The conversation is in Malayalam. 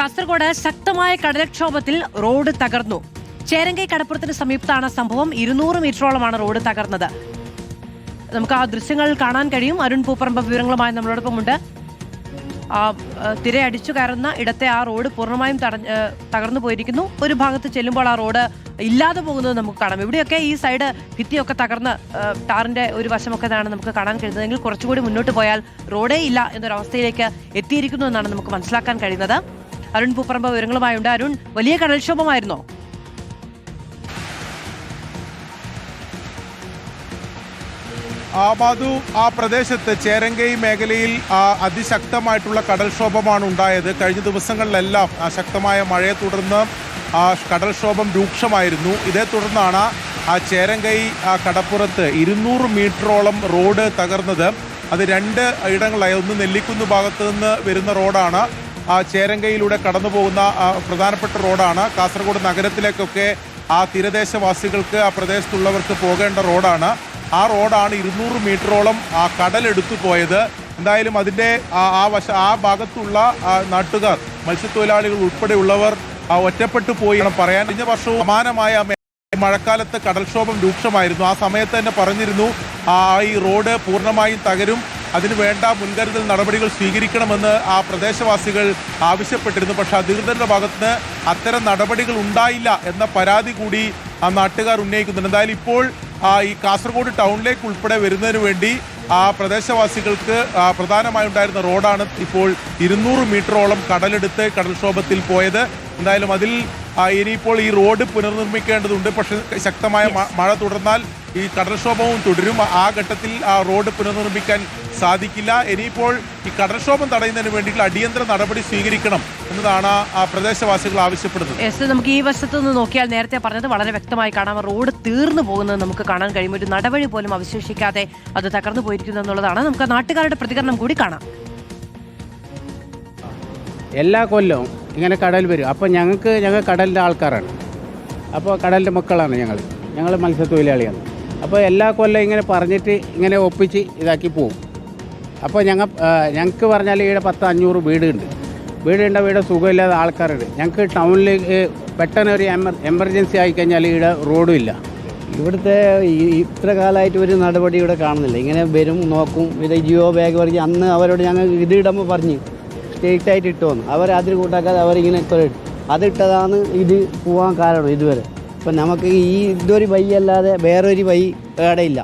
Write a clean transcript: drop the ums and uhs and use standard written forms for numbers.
കാസർഗോഡ് ശക്തമായ കടൽക്ഷോഭത്തിൽ റോഡ് തകർന്നു. ചേരങ്കൈ കടപ്പുറത്തിന് സമീപത്താണ് സംഭവം. 200 മീറ്ററോളമാണ് റോഡ് തകർന്നത്. നമുക്ക് ആ ദൃശ്യങ്ങൾ കാണാൻ കഴിയും. അരുൺ പൂപ്പറമ്പ് വിവരങ്ങളുമായി നമ്മളോടൊപ്പമുണ്ട്. തിരയടിച്ചു കയറുന്ന ഇടത്തെ ആ റോഡ് പൂർണ്ണമായും തകർന്നു പോയിരിക്കുന്നു. ഒരു ഭാഗത്ത് ചെല്ലുമ്പോൾ ആ റോഡ് ഇല്ലാതെ പോകുന്നത് നമുക്ക് കാണാം. ഇവിടെയൊക്കെ ഈ സൈഡ് ഭിത്തിയൊക്കെ തകർന്ന് ടാറിന്റെ ഒരു വശമൊക്കെ നമുക്ക് കാണാൻ കഴിയുന്നതെങ്കിൽ കുറച്ചുകൂടി മുന്നോട്ട് പോയാൽ റോഡേ ഇല്ല എന്നൊരവസ്ഥയിലേക്ക് എത്തിയിരിക്കുന്നു എന്നാണ് നമുക്ക് മനസ്സിലാക്കാൻ കഴിയുന്നത്. അരുൺ പൂപ്പറമ്പ് വിവരങ്ങളുമായുണ്ട്. അരുൺ, വലിയ കടൽക്ഷോഭമായിരുന്നോ? മാധു, ആ പ്രദേശത്ത് ചേരങ്കൈ മേഖലയിൽ അതിശക്തമായിട്ടുള്ള കടൽക്ഷോഭമാണ് ഉണ്ടായത്. കഴിഞ്ഞ ദിവസങ്ങളിലെല്ലാം ശക്തമായ മഴയെ തുടർന്ന് കടൽക്ഷോഭം രൂക്ഷമായിരുന്നു. ഇതേ തുടർന്നാണ് ചേരങ്കൈ കടപ്പുറത്ത് 200 മീറ്ററോളം റോഡ് തകർന്നത്. അത് 2 ഇടങ്ങളായി. ഒന്ന് നെല്ലിക്കുന്ന് ഭാഗത്ത് നിന്ന് വരുന്ന റോഡാണ്, ചേരങ്കൈയിലൂടെ കടന്നു പോകുന്ന പ്രധാനപ്പെട്ട റോഡാണ്. കാസർഗോഡ് നഗരത്തിലേക്കൊക്കെ തീരദേശവാസികൾക്ക്, ആ പ്രദേശത്തുള്ളവർക്ക് പോകേണ്ട റോഡാണ്. ആ റോഡാണ് 200 മീറ്ററോളം കടലെടുത്തു പോയത്. എന്തായാലും അതിൻ്റെ ആ ഭാഗത്തുള്ള നാട്ടുകാർ, മത്സ്യത്തൊഴിലാളികൾ ഉൾപ്പെടെയുള്ളവർ ഒറ്റപ്പെട്ടു പോയി പറയാൻ. കഴിഞ്ഞ വർഷവും സമാനമായ മഴക്കാലത്ത് കടൽക്ഷോഭം രൂക്ഷമായിരുന്നു. ആ സമയത്ത് തന്നെ പറഞ്ഞിരുന്നു ഈ റോഡ് പൂർണ്ണമായും തകരും, അതിന് വേണ്ട മുൻകരുതൽ നടപടികൾ സ്വീകരിക്കണമെന്ന് ആ പ്രദേശവാസികൾ ആവശ്യപ്പെട്ടിരുന്നു. പക്ഷേ അധികൃതരുടെ ഭാഗത്ത് അത്തരം നടപടികൾ ഉണ്ടായില്ല എന്ന പരാതി കൂടി ആ നാട്ടുകാർ ഉന്നയിക്കുന്നുണ്ട്. എന്തായാലും ഇപ്പോൾ ഈ കാസർഗോഡ് ടൗണിലേക്ക് ഉൾപ്പെടെ വരുന്നതിന് വേണ്ടി പ്രദേശവാസികൾക്ക് പ്രധാനമായി ഉണ്ടായിരുന്ന റോഡാണ് ഇപ്പോൾ 200 മീറ്ററോളം കടലെടുത്ത് കടൽക്ഷോഭത്തിൽ പോയത്. എന്തായാലും അതിൽ ഇനിയിപ്പോൾ ഈ റോഡ് പുനർനിർമ്മിക്കേണ്ടതുണ്ട്. പക്ഷേ ശക്തമായ മഴ തുടർന്നാൽ ഈ കടൽക്ഷോഭവും തുടരും. ആ ഘട്ടത്തിൽ റോഡ് പുനർനിർമ്മിക്കാൻ സാധിക്കില്ല. ഇനിയിപ്പോൾ ഈ കടൽക്ഷോഭം തടയുന്നതിന് വേണ്ടിയിട്ടുള്ള അടിയന്തര നടപടി സ്വീകരിക്കണം എന്നതാണ് പ്രദേശവാസികൾ ആവശ്യപ്പെടുന്നത്. നമുക്ക് ഈ വശത്തു നിന്ന് നോക്കിയാൽ നേരത്തെ പറഞ്ഞത് വളരെ വ്യക്തമായി കാണാം. റോഡ് തീർന്നു പോകുന്നത് നമുക്ക് കാണാൻ കഴിയും. ഒരു നടവഴി പോലും അവശേഷിക്കാതെ അത് തകർന്നു പോയിരിക്കുന്നു എന്നുള്ളതാണ്. നമുക്ക് നാട്ടുകാരുടെ പ്രതികരണം കൂടി കാണാം. എല്ലാ കൊല്ലവും ഇങ്ങനെ കടൽ വരും. അപ്പോൾ ഞങ്ങൾ കടലിൻ്റെ ആൾക്കാരാണ്. അപ്പോൾ കടലിൻ്റെ മക്കളാണ് ഞങ്ങൾ മത്സ്യത്തൊഴിലാളിയാണ്. അപ്പോൾ എല്ലാ കൊല്ലം ഇങ്ങനെ പറഞ്ഞിട്ട് ഇങ്ങനെ ഒപ്പിച്ച് ഇതാക്കി പോകും. അപ്പോൾ ഞങ്ങൾക്ക് പറഞ്ഞാൽ ഇവിടെ 10-500 വീടുണ്ട്. ഇവിടെ സുഖമില്ലാത്ത ആൾക്കാരുണ്ട്. ഞങ്ങൾക്ക് ടൗണിൽ പെട്ടെന്ന് ഒരു എമർജൻസി ആയിക്കഴിഞ്ഞാൽ ഇവിടെ റോഡും ഇല്ല. ഇവിടുത്തെ ഇത്ര കാലമായിട്ട് ഒരു നടപടി ഇവിടെ കാണുന്നില്ല. ഇങ്ങനെ വരും, നോക്കും, ഇത് ജിയോ ബാഗ് പറഞ്ഞ് അന്ന് അവരോട് ഞങ്ങൾ ഇത് ഇടുമ്പോൾ പറഞ്ഞ് സ്ട്രേറ്റ് ആയിട്ട് ഇട്ടുവന്നു. അവർ അതിൽ കൂട്ടാക്കാതെ അവരിങ്ങനെ അതിട്ടതാണ് ഇത് പോകാൻ കാരണം ഇതുവരെ. ഇപ്പം നമുക്ക് ഇതൊരു വഴി അല്ലാതെ വേറൊരു വഴി ഇവിടെ ഇല്ല.